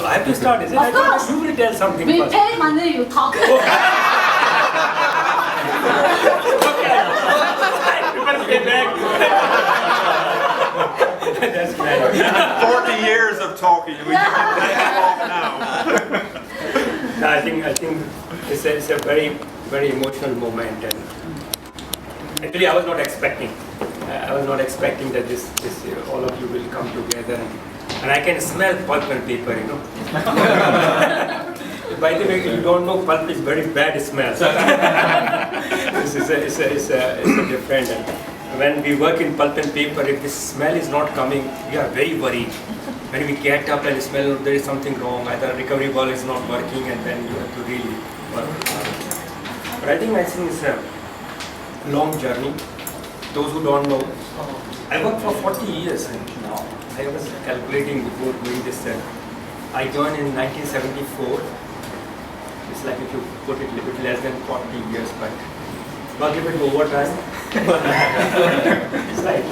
I have to start, is it? Of I thought course. you will tell something We first. pay money, you talk. Okay. People get back. That's great. 40 years of talking, and we can get off now. No, I think it's a very emotional moment, and actually I was not expecting. I was not expecting that this all of you will come together, and I can smell pulp and paper, you know. By the way, you don't know, pulp is very bad smell. This is a different. And when we work in pulp and paper, if the smell is not coming, we are very worried. When we get up and smell there is something wrong, either a recovery valve is not working, and then you have to really work hard. But I think it's a long journey. Those who don't know, I worked for 40 years now. I was calculating before doing this. I joined in 1974. It's like if you put it a little bit less than 40 years, but work a bit overtime. It's like,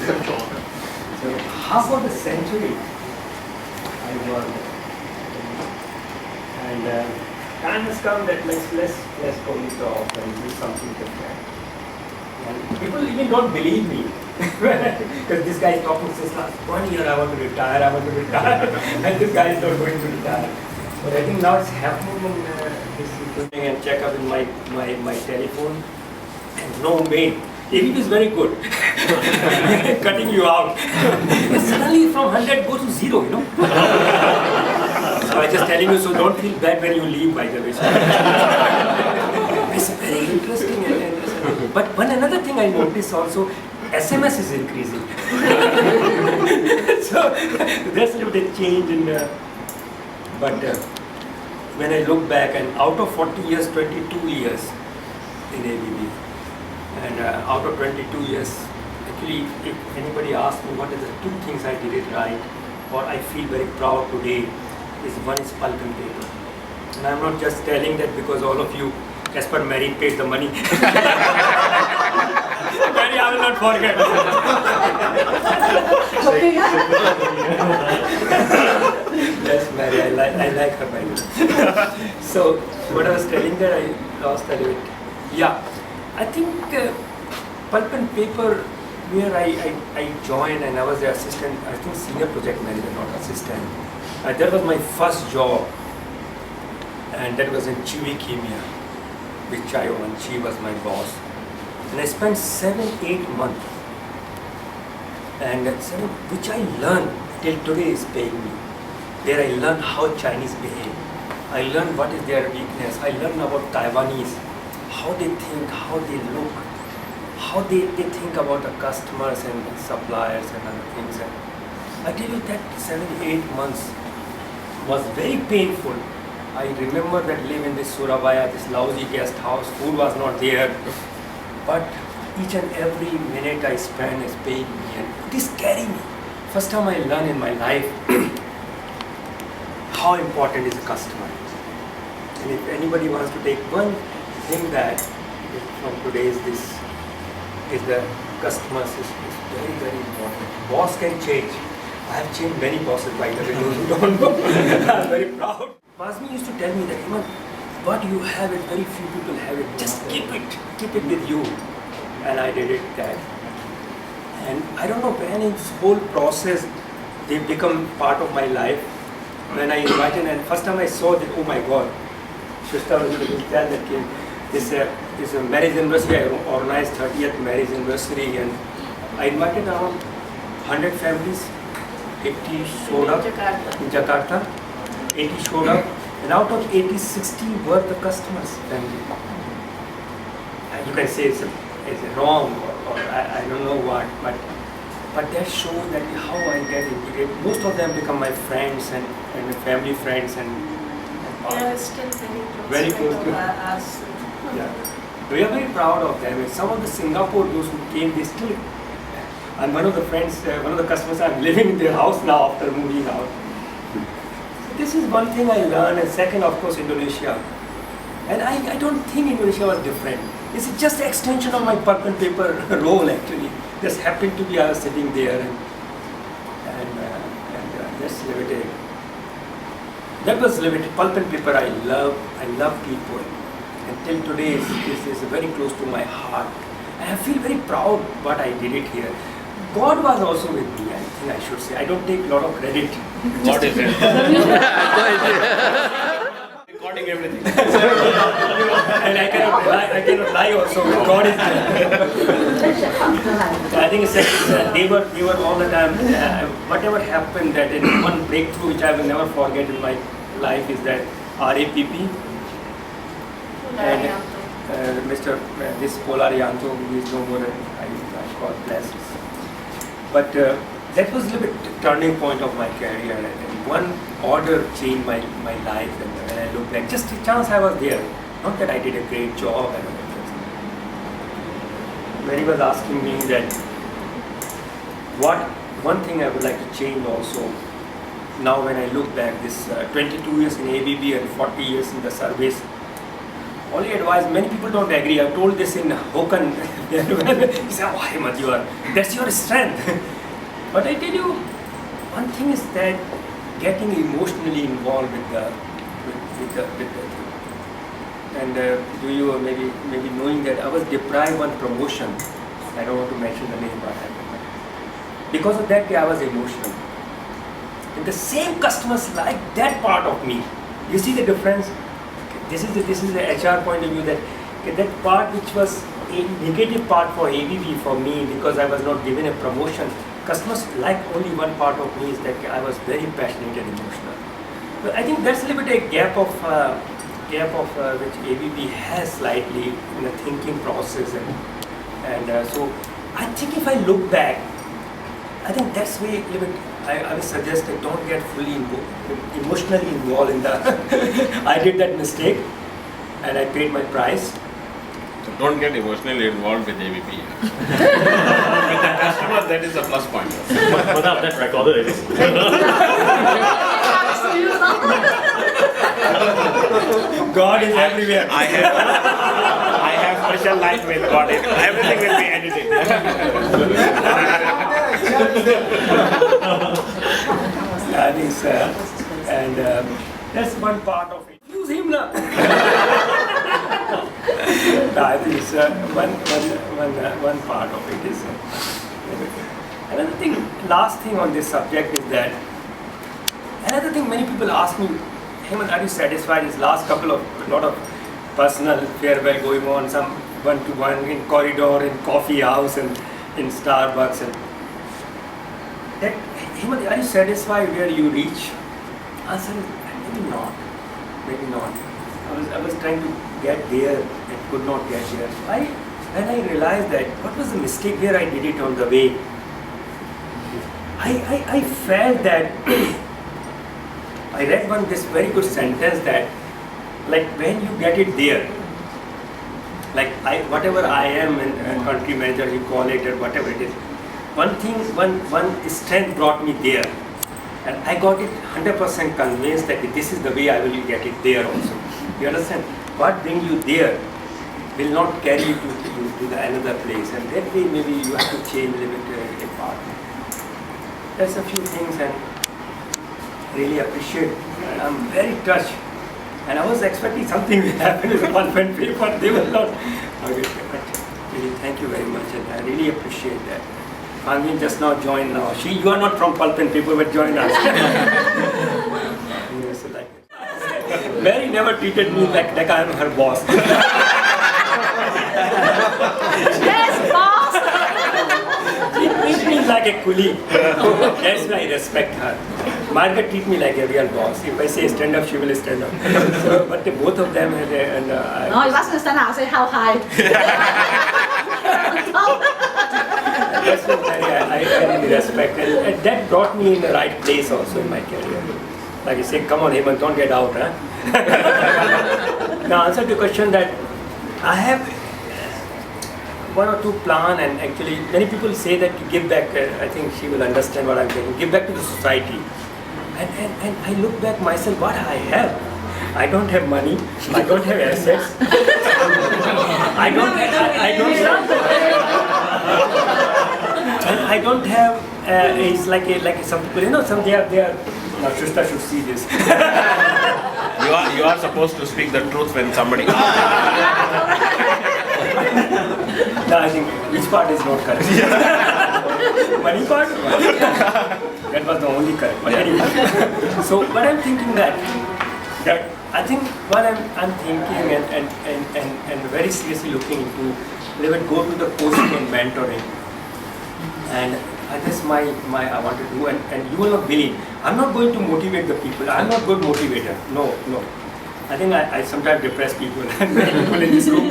so half of the century I worked. And time has come that let's go it off and do something different. And people even don't believe me. Because this guy is talking since last 1 year, I want to retire, and this guy is not going to retire. But I think now it's happening in this evening, and check up in my telephone, and no mail. ABB is very good. Cutting you out. But suddenly from 100 go to 0, you know. So I'm just telling you, so don't feel bad when you leave, by the way. It's very interesting. But another thing I noticed also, SMS is increasing. So there's a little bit change in. But when I look back, and out of 40 years, 22 years in ABB, and out of 22 years, actually, if anybody asks me what are the 2 things I did it right, or I feel very proud today, is one is pulp and paper. And I'm not just telling that because all of you, as per merit, paid the money. Mary, I will not forget. Yes, Mary, I like her, by the way. So, what I was telling that I lost a little bit. Yeah, I think pulp and paper, where I joined, and I was the assistant, I think senior project manager, not assistant. That was my first job, and that was in Chewy Chemia, which I owned. She was my boss. And I spent 7-8 months, and which I learned till today is paying me. There I learned how Chinese behave. I learned what is their weakness. I learned about Taiwanese, how they think, how they look, how they think about the customers and suppliers and other things. And I tell you that 7-8 months was very painful. I remember that live in this Surabaya, this lousy guest house, food was not there. But each and every minute I spend is paying me, and it is carrying me. First time I learned in my life how important is a customer. And if anybody wants to take one thing that from today's this is the customers is very, very important. Boss can change. I have changed many bosses, by the way, those who don't know. I'm very proud. Basmi used to tell me that, Hemant, what you have it, very few people have it. Just keep it with you. And I did it that. And I don't know when in this whole process, they become part of my life. When I invited, and first time I saw that, oh my God, Shweta was able to tell that this is a marriage anniversary. I organized 30th marriage anniversary, and I invited around 100 families. 80 showed up in Jakarta. 80 showed up, and out of 80, 60 were the customers' family. And you can say it's wrong, or I don't know what, but that shows that how I get integrated. Most of them become my friends and family friends, and they are still very close to us. Yeah, we are very proud of them. And some of the Singapore, those who came, they still. And one of the friends, one of the customers, I'm living in their house now after moving out. This is one thing I learned, and second, of course, Indonesia. And I don't think Indonesia was different. It's just an extension of my pulp and paper role, actually. Just happened to be I was sitting there, and just live it. that was limited. Pulp and paper, I love people. And till today, this is very close to my heart. And I feel very proud what I did it here. God was also with me, I think I should say. I don't take a lot of credit. God is it? Recording everything. And I cannot lie also. God is there. I think they were all the time. Whatever happened, that in one breakthrough which I will never forget in my life is that RAPP and Mr. This Polarianto, who is no more. God bless. But that was a little bit turning point of my career, and one order changed my life. And when I look back, just a chance I was there. Not that I did a great job and all that. When he was asking me that, one thing I would like to change also. Now when I look back, this 22 years in ABB and 40 years in the service, only advice, many people don't agree. I told this in Hokan. He said, oh, Hemant, that's your strength. But I tell you, one thing is that getting emotionally involved with the thing. And do you maybe knowing that I was deprived one promotion. I don't want to mention the name, but because of that, I was emotional. And the same customers like that part of me. You see the difference? This is the HR point of view, that part which was a negative part for ABB for me, because I was not given a promotion. Customers like only one part of me, is that I was very passionate and emotional. But I think that's a little bit a gap of which ABB has slightly in the thinking process, and so I think if I look back, I think that's way a little bit. I would suggest that don't get fully emotionally involved in the. I did that mistake, and I paid my price. So don't get emotionally involved with ABP. With the customer, that is a plus point. But that recorded is. God is everywhere. I have special line with God. Everything will be edited. I think so. And that's one part of it. Use him now. I think it's one part of it is. Another thing, last thing on this subject is that, another thing many people ask me, Hemant, are you satisfied? This last couple of, a lot of personal farewell going on, some one-to-one in corridor, in coffee house, and in Starbucks, and that, Hemant, are you satisfied where you reach? Answer is maybe not. Maybe not. I was trying to get there and could not get there. When I realized that what was the mistake where I did it on the way, I felt that I read this very good sentence that, like, when you get it there, like whatever I am, and country manager you call it, or whatever it is, one strength brought me there, and I got it 100% convinced that this is the way I will get it there also. You understand? What brings you there will not carry you to the another place, and that way maybe you have to change a little bit a part. There's a few things, and really appreciate. I'm very touched, and I was expecting something will happen with Pulp and paper. They will not. Okay, but really, thank you very much, and I really appreciate that. Angin just now joined now. You are not from Pulp and Paper, but join us. Yes, like Mary never treated me like I am her boss. Yes, boss! She treats me like a colleague. That's why I respect her. Margaret treats me like a real boss. If I say stand up, she will stand up. So, but both of them had No, you ask her to stand up, I'll say how high. That's what I really respect, and that brought me in the right place also in my career. Like you say, come on Hemant, don't get out, huh? Now answer to the question that I have one or two plan, and actually many people say that to give back, I think she will understand what I'm saying, give back to the society. And I look back myself, what I have. I don't have money, I don't have assets, I don't have, it's like some people, some they are Now Shrista should see this. You are supposed to speak the truth when somebody. No, I think which part is not correct? Money part? That was the only correct. But anyway. So what I'm thinking that I think what I'm thinking and very seriously looking into, they would go to the coaching and mentoring. And that's my I want to do, and you will not believe. I'm not going to motivate the people. I'm not good motivator. No. I think I sometimes depress people and many people in this room.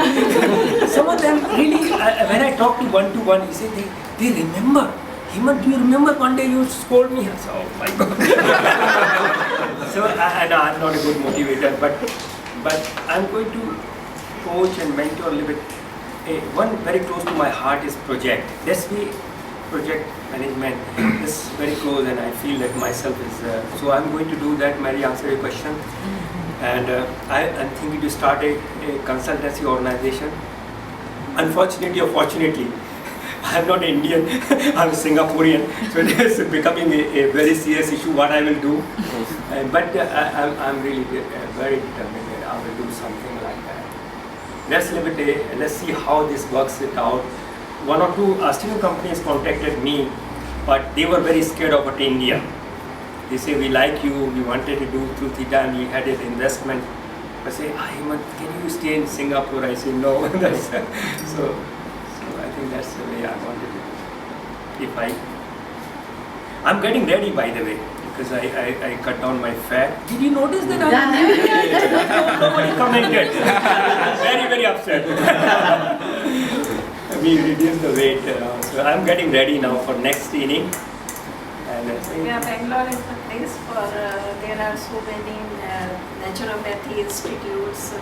Some of them really, when I talk to one-to-one, he say they remember. Hemant, do you remember one day you scolded me? I said, oh my God. So I'm not a good motivator, but I'm going to coach and mentor a little bit. One very close to my heart is project. That's me. Project management is very close, and I feel that myself is so I'm going to do that. Mary, answer your question, and I'm thinking to start a consultancy organization. Unfortunately or fortunately, I'm not Indian, I'm Singaporean, so it is becoming a very serious issue what I will do, but I'm really very determined that I will do something like that. Let's see how this works it out. One or two Australian companies contacted me, but they were very scared of India. They say, we like you, we wanted to do through Theta, and we had an investment. I say, Hemant, can you stay in Singapore? I say, no. So I think that's the way I want to do it. I'm getting ready, by the way, because I cut down my fat. Did you notice that? Nobody commented. Very, very upset. We reduce the weight. So I'm getting ready now for next inning. And Bangalore is the place for, there are so many naturopathy institutes.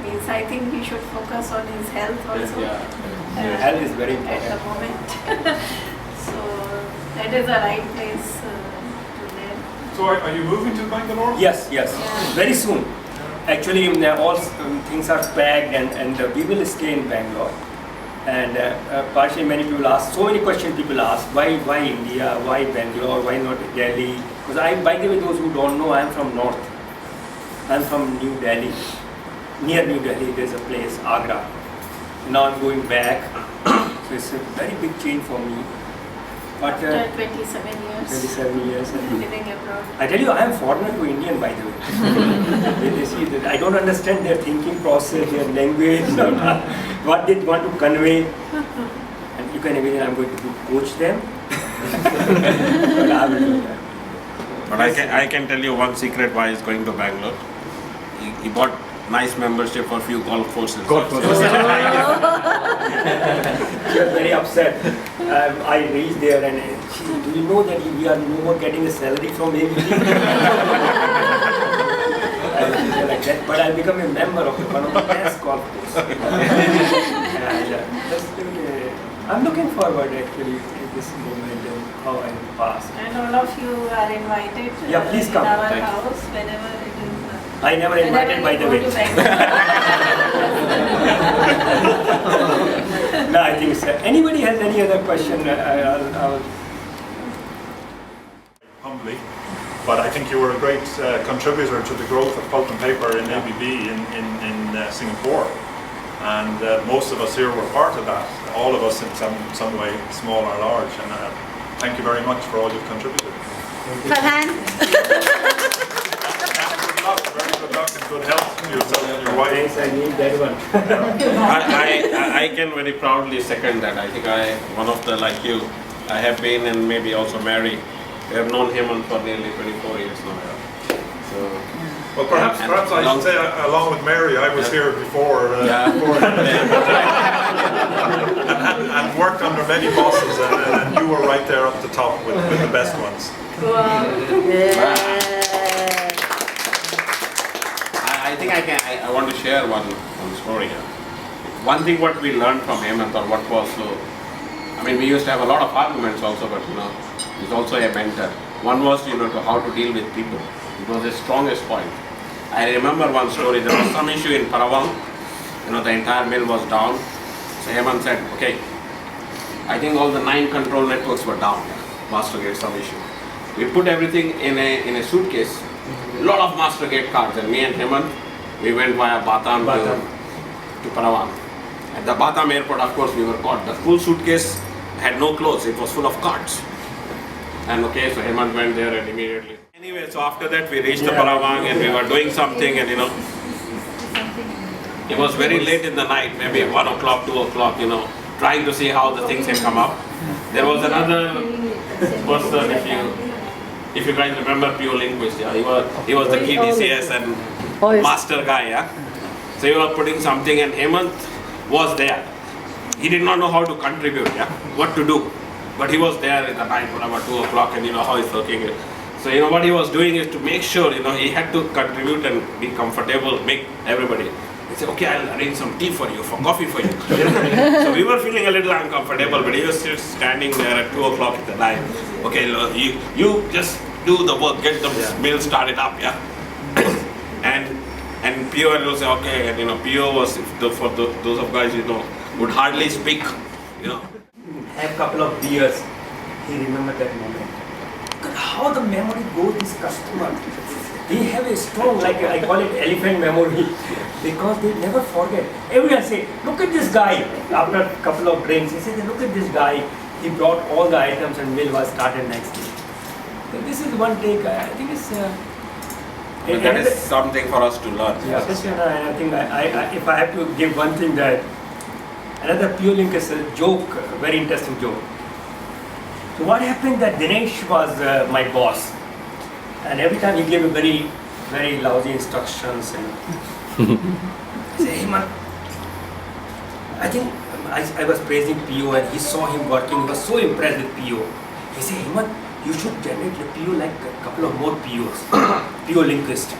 Means I think he should focus on his health also. Health is very important. At the moment. So that is the right place to live. So are you moving to Bangalore? Yes. Very soon. Actually, all things are packed, and we will stay in Bangalore. And partially many people ask, so many questions people ask, why India, why Bangalore, why not Delhi? Because by the way, those who don't know, I am from North. I am from New Delhi. Near New Delhi, there is a place, Agra. Now I'm going back, so it's a very big change for me. But After 27 years. 27 years. Living abroad. I tell you, I am foreigner to Indian, by the way. They see that I don't understand their thinking process, their language, what they want to convey. And you can imagine I'm going to coach them. But I will do that. But I can tell you one secret why he's going to Bangalore. He bought nice membership for a few golf courses. She was very upset. I reached there and she, do you know that we are no more getting a salary from ABP? Like that, but I'll become a member of one of the best golf courses. I'm looking forward actually to this moment and how I pass. And all of you are invited Please in come. our Thank you. house whenever it is. I never invited, by the way. No, I think so. Anybody has any other question? I'll Humbly, but I think you were a great contributor to the growth of pulp and paper in ABB in Singapore. And most of us here were part of that, all of us in some way, small or large. And thank you very much for all you've contributed. Very good luck and good health to yourself and your wife. Thanks, I need that one. I can very proudly second that. I think one of the, like you, I have been, and maybe also Mary, we have known Hemant for nearly 24 years now. So, Well, perhaps I should say, along with Mary, I was here before, and worked under many bosses, and you were right there up the top with the best ones. I think I want to share one story here. One thing what we learned from Hemant, or what was so, I mean, we used to have a lot of arguments also, but he's also a mentor. One was, to how to deal with people. It was his strongest point. I remember one story, there was some issue in Parawang, the entire mill was down. So Hemant said, okay, I think all the 9 control networks were down. Master gave some issue. we put everything in a suitcase. A lot of master gate cards, and me and Hemant, we went via Batam. To Parawang. At the Batam airport, of course, we were caught. The full suitcase had no clothes, it was full of cards. And okay, so Hemant went there and immediately. Anyway, so after that we reached the Parawang and we were doing something, and it was very late in the night, maybe 1 o'clock, 2 o'clock, trying to see how the things had come up. There was another person, if you guys remember, Pio Linguist, yeah, he was the key DCS and master guy, yeah. So he was putting something, and Hemant was there. He did not know how to contribute, yeah, what to do. But he was there in the night, whatever, 2 o'clock, and how he's working. So what he was doing is to make sure, he had to contribute and be comfortable, make everybody. He said, okay, I'll arrange some tea for you, for coffee for you. So we were feeling a little uncomfortable, but he was still standing there at 2 o'clock in the night. Okay, you just do the work, get the mill started up, yeah. And Pio will say, okay, and Pio was, for those of guys would hardly speak, Have couple of beers, he remembered that moment. Look at how the memory goes, this customer. They have a strong, like I call it elephant memory, because they never forget. Everyone say, look at this guy. After a couple of drinks, he said, look at this guy. He brought all the items and mill was started next day. So this is one take, I think it's... that is something for us to learn. Yeah, and I think if I have to give one thing, that another Pio Link is a joke, a very interesting joke. So what happened that Dinesh was my boss, and every time he gave me very, very lousy instructions, and I say, hey man, I think I was praising Pio, and he saw him working, he was so impressed with Pio. He said, hey man, you should generate a PO like a couple of more POs, PO linguist.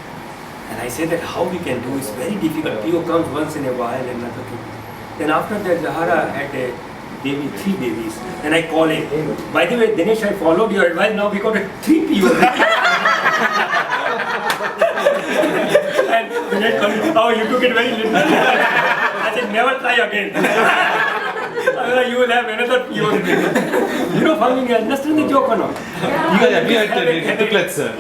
And I say that how we can do is very difficult. PO comes once in a while and another thing. Then after that, Zahara had a baby, 3 babies. Then I call him. By the way, Dinesh, I followed your advice. Now we got 3 POs. And Dinesh told me, oh, you took it very literally. I said, never try again. You will have another PO. Founding, you understand the joke or not? Yeah, we had triplets, sir.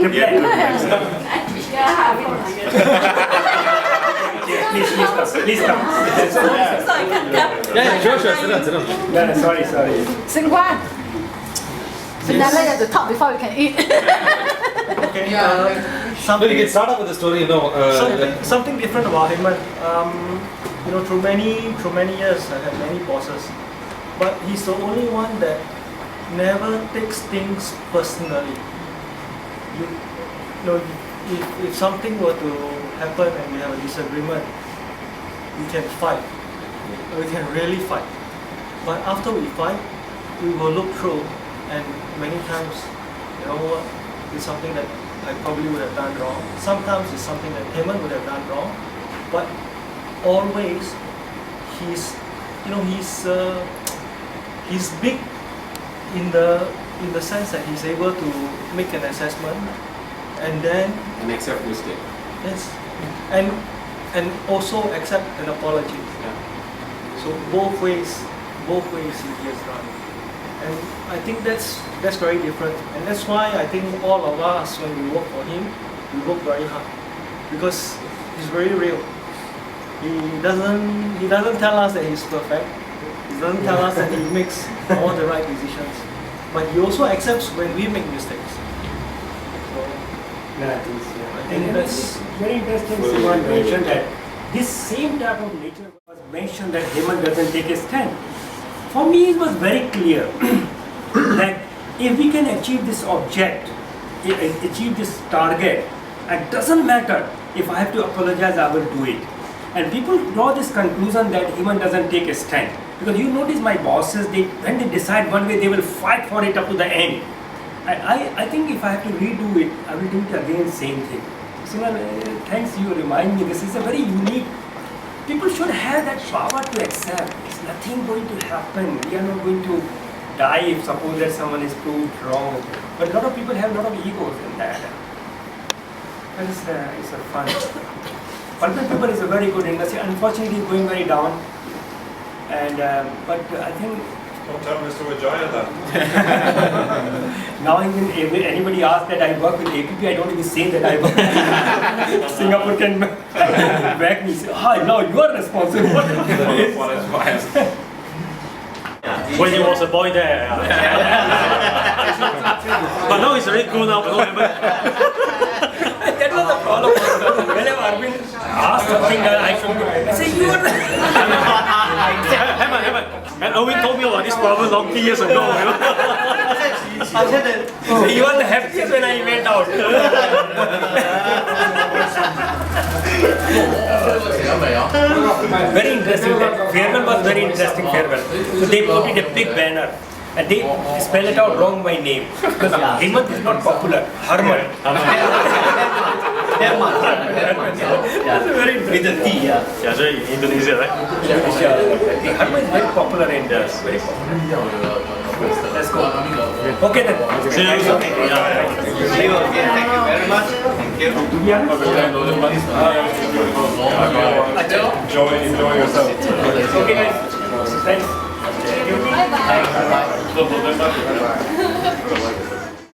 Please come. So I can tell. Yeah, sure, sit down. Yeah, sorry. Sing one. So now let the talk before we can eat. Okay. No, you can start off with the story, Something different about Hemant. Through many years, I had many bosses, but he's the only one that never takes things personally. If something were to happen and we have a disagreement, we can fight. We can really fight. But after we fight, we will look through, and many times, it's something that I probably would have done wrong. Sometimes it's something that Hemant would have done wrong, but always he's big in the sense that he's able to make an assessment and then accept mistake. Yes, and also accept an apology. Yeah. So both ways he has done, and I think that's very different, and that's why I think all of us, when we work for him, we work very hard because he's very real. He doesn't tell us that he's perfect. He doesn't tell us that he makes all the right decisions. But he also accepts when we make mistakes. So, I think that's very interesting. Someone mentioned that this same type of nature was mentioned that Hemant doesn't take a stand. For me, it was very clear that if we can achieve this object, achieve this target, it doesn't matter if I have to apologize, I will do it. And people draw this conclusion that Hemant doesn't take a stand. Because you notice my bosses, when they decide one way, they will fight for it up to the end. I think if I have to redo it, I will do it again, same thing. So, thanks, you remind me, this is a very unique, people should have that power to accept. It's nothing going to happen. We are not going to die if suppose that someone is proved wrong. But a lot of people have a lot of egos in that. But it's a fun. Pulp paper is a very good industry. Unfortunately, it's going very down. And but I think Don't tell Mr. Vijaya that. Now even if anybody asks that I work with APP, I don't even say that I work with Singapore can back me. Say, now you are responsible. When he was a boy there. But now he's already grown up. That was the problem. Whenever Arvind asked something that I should do, I say, you are Hemant. And Arvind told me about this problem long years ago. You are the happiest when I went out. Very interesting. That farewell was very interesting farewell. So they put it a big banner. And they spell it out wrong my name. Because Hemant is not popular. Herman. Very With the T, yeah. Yeah, so in Indonesia, right? Herman is very popular in India. Very popular. Let's go. Okay then. See you soon. See you again. Thank you very much. Thank you. Enjoy yourself. Okay guys. Thanks. Bye bye.